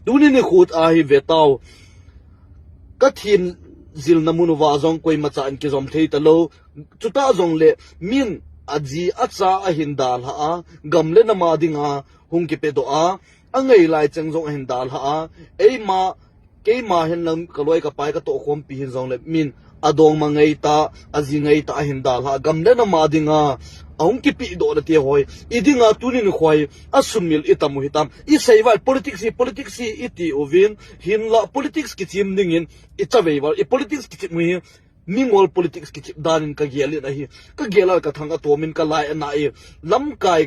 tu ni khut a hi vetau ka thin zil namun wa zong koi macha an ki zom thei talo chuta zong le min aji acha a hindal ha a gamle na ma dinga hung ki pe do a angai lai chang zong hindal ha a ei ma ke ma hen lam kaloi ka pai ka to khom pi hin zong le min adong mangai ta aji ngai ta hindal ha gamle na ma dinga ahung ki pi do na te hoi idinga tunin khoi asumil itamu hitam I seiwal politics iti ovin hinla politics ki chim dingin itaweiwal I politics ki chim mingol politics ki chim danin ka geli na hi ka gelal ka thanga tomin ka lai na I lamkai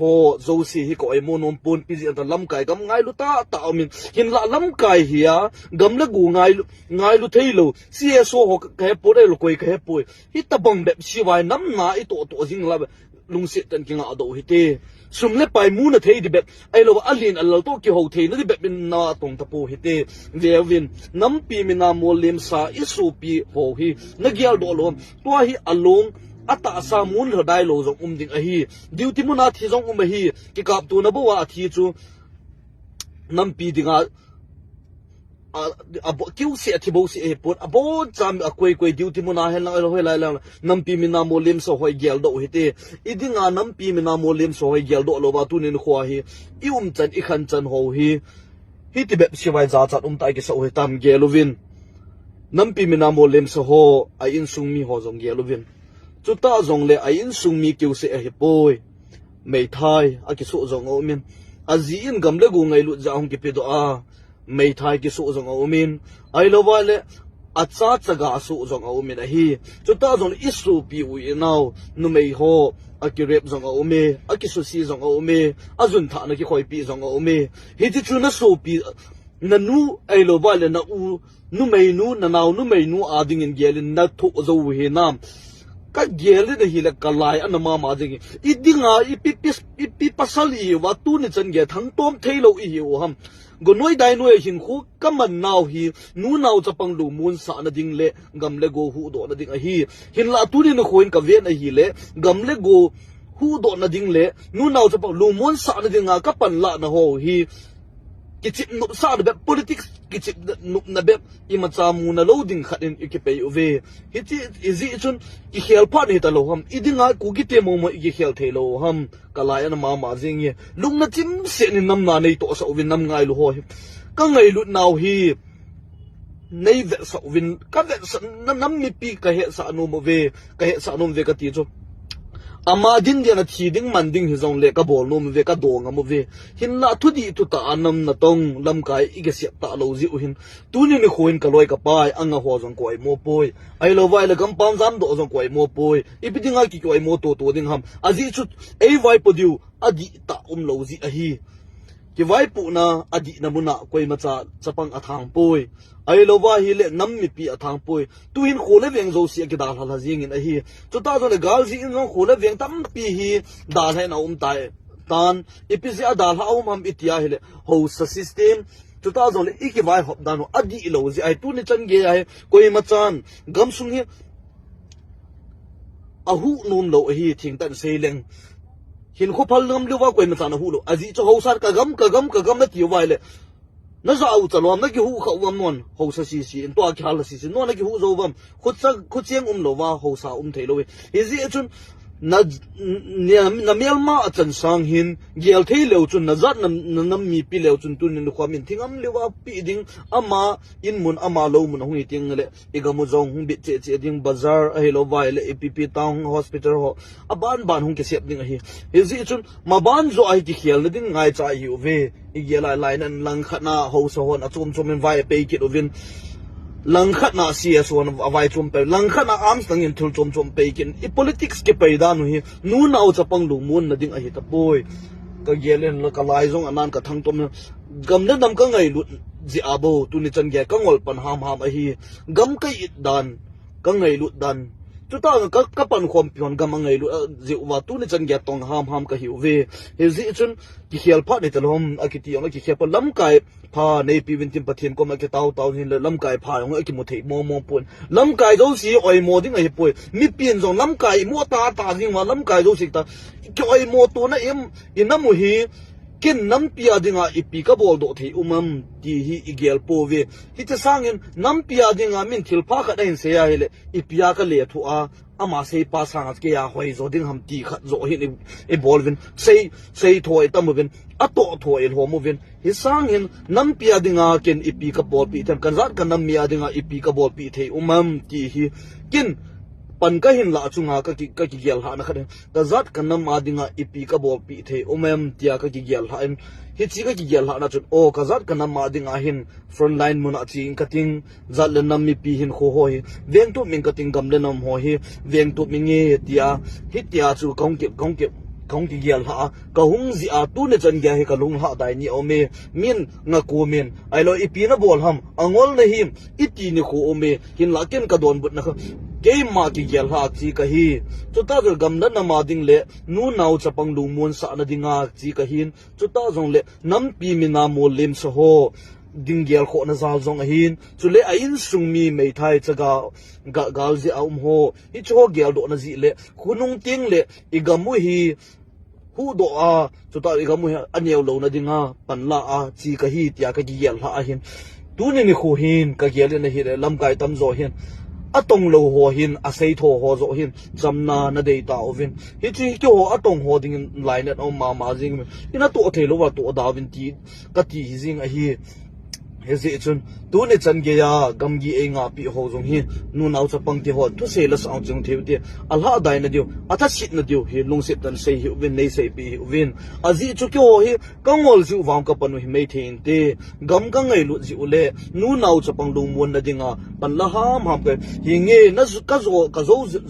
ho zosi hi ko ai monom pon pizi anta lamkai gam ngai lu ta amin hinla lamkai hiya gamle gu ngai lu theilo CSO ho ka he pore lu koi ka he poi hi tabang be siwai nam na I to jing la lungse tan kinga ado hite sumle pai mu na thei di be ai lo alin alal to ki ho thei na di be bin na tong tapo hite lewin nam pi mina molim sa isu pi ho hi na gyal do lo to hi along ata sa mun hodai lo jong ding a hi duty muna thi jong hi ki kap tu na bo wa thi chu nam pi dinga abo kiu se thibo se pot abo cham akoi koi duty muna hen la hoi lai la nam pi mina molim so hoi gel do hite idinga nam pi mina molim so hoi gel do lo ba tu nin khwa hi chan I khan chan ho hi ti be siwai za chat tai ki so he tam gelovin nam pi mina molim so ho a in sung mi ho jong gelovin chuta zong le a in sung mi kiu se he poi mei thai a ki so zong o min azi in gamle gu ngai lu ja hong ki pe do a mei thai ki so zong o min ai lo wa le acha chaga so zong o min a hi chuta zong isu pi u inau nu mei ho a ki rep zong o me a ki so si zong o me azun tha na ki khoi pi zong o me hi ti chu na so pi na nu ai lo wa le na u nu mei nu na naw nu mei nu a ding in gelin na tho zo he nam ka gele de hile kalai anama ma jing idinga ipi pasali wa tu ni chan ge thang tom thailo I hi ham go noi dai noi hin khu kaman naw hi nu naw chapang lu mun sa na ding le gam le go hu do na ding a hi hin la tu ni no khoin ka ve na hi le gam le go hu do na ding le nu naw chapang lu mun sa na ding a ka pan la na ho hi kichip no sa de politics kichip no na be imacha mu na loading khatin ikipe uve hiti izi chun I khel pha ni ta lo ham idinga ku gite mo I khel thelo ham kalaya na ma jing ye lung na chim se ni nam na nei to sa uvin nam ngai lu ho ka ngai lu naw hi nei ve sa uvin ka ve nam mi pi ka he sa anu mo ve ka he sa anu ve ka ti chu ama din dia na thi ding man ding hi zong le ka bol nom ve ka dong am ve hin la thu di tu ta anam na tong lam kai I ge siap ta lo ji u hin tu ni khoin ka loi ka pai anga ho zong koi mo poi ai lo vai la gam pam zam do zong koi mo poi I bi dinga ki koi mo to ding ham aji chu ei vai po diu adi ta lo ji a hi ki vai pu na adi na muna koi macha chapang athang poi ai lo wa hi le nam mi pi athang poi tu hin khole veng zo si ki da la jing in a hi chu ta zo le gal ji in khole veng tam pi hi da hai na tai tan ipisi ada ha ham itia hi le ho sa system chu ta zo le iki vai hop danu adi lo ji ai tu ni chan ge ai koi ma chan gam sung hi a hu nom lo hi thing tan sei leng hin kho phal ngam lewa koi ma chan hu lo aji cho ho sar ka gam na ti wai le na za u chalom na ki hu kha wam non ho sa si in to ki hal si no na ki hu zo wam khut cheng lo wa ho sa thei lo hi ji chun na melma achan sang hin gel thei lo chun na zat nam mi pi lo chun tun ni khwamin thingam lewa pi ding ama in mun ama lo mun hu ting le igamu zong hung bi che ding bazar a hello vai le APP town hospital ho ban hung ke sep ding a hi ji chun ma ban zo ai ki khel ding ngai cha hi ve igela line an lang khana ho so hon achum in vai pe ki ovin lang khat na CS1 avai chum pe lang khat na arms tang in thul chom pe kin I politics ke paida nu hi nu nau chapang lu mun na ding a hi ta poi ka gelen la ka lai zong anan ka thang tom gam na dam ka ngai lu ji abo tu ni chan ge ka ngol pan ham a hi gam kai it dan ka ngai lu dan chu ta ka pan khom pion gam ngai lu ji wa tu ni chan ge tong ham ka hi ve he ji chun ki khel pha ni talom akiti ang ki khep lam kai pha nei pi win tim pathian ko ma ke tau hin le lam kai pha yong ki mo thei mo pun lam kai zo si oi mo ding ai poi mi pin zong lam kai mo ta ding wa lam kai zo si ta ki oi mo to na em inam hi kin nampia dinga ipika bol do thei umam ti hi igel pove hi te sangin nampia dinga min thilpha kha dain se ya hele ipia ka le thu a ama sei pa sang ke ya hoi zo ding ham ti khat zo hi e bolvin sei thoi tamovin ato thoi homovin hi sangin nampia dinga ken ipika bol pi tan kanzat kan nampia dinga ipika bol pi thei umam ti hi kin pan ka hin la chunga ka ki gel ha na kha ka zat kan nam adinga ipi ka bol pi the omem tia ka ki gel ha in hi chi ka ki gel ha na chun o ka zat kan nam adinga hin front line mun a chi ka ting zat le nam mi pi hin kho ho hi veng tu min ka ting gam le nam ho hi veng tu mi nge tia hi tia chu kong ki gel ha ka hung zi a tu ne chan gya he ka lung ha dai ni ome min nga ko min ai lo ipi na bol ham angol na him iti ni ko ome hin la ken ka don but na game ma ki gel ha chi ka hi chuta dal gam na ma ding le nu nau chapang lu mon sa na dinga chi ka hin chuta jong le nam pi mi na mo lem so ho ding gel kho na zal jong a hin chule a in sung mi mei thai chaga gal ji a ho hi cho gel do na ji le khunung ting le igamu hi hu do a chuta igamu aneu lo na dinga panla a chi ka hi tia ka gi gel ha a hin tu ni khu hin ka gel na hi lam kai tam zo hin atong lo ho hin a sei tho ho zo hin jamna na dei ta ovin hi chi kyo atong ho ding line on ma jing ina to the lo wa to dawin ti ka ti jing a hi hezi chun tu ne chan ge ya gam gi e nga pi ho jong hi nu nau cha pang ti ho tu se la sang chung theu ti alha dai na dio atha sit na dio hi lung se tan sei hi win nei sei pi win azi chu kyo hi kangol ju wang ka panu hi mei thein te gam ka ngai lu ji ule nu nau cha pang lung mon na dinga pan la ham pe hi nge na ka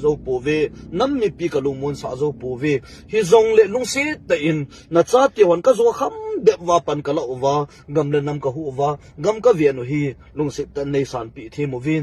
zo po ve nam mi pi ka lung mon sa zo po ve hi zong le lung se ta in na cha ti hon ka zo kham de wa pan ka la wa gam le nam ka hu wa gam ka vian hi lung se tan nei san pi the mo vin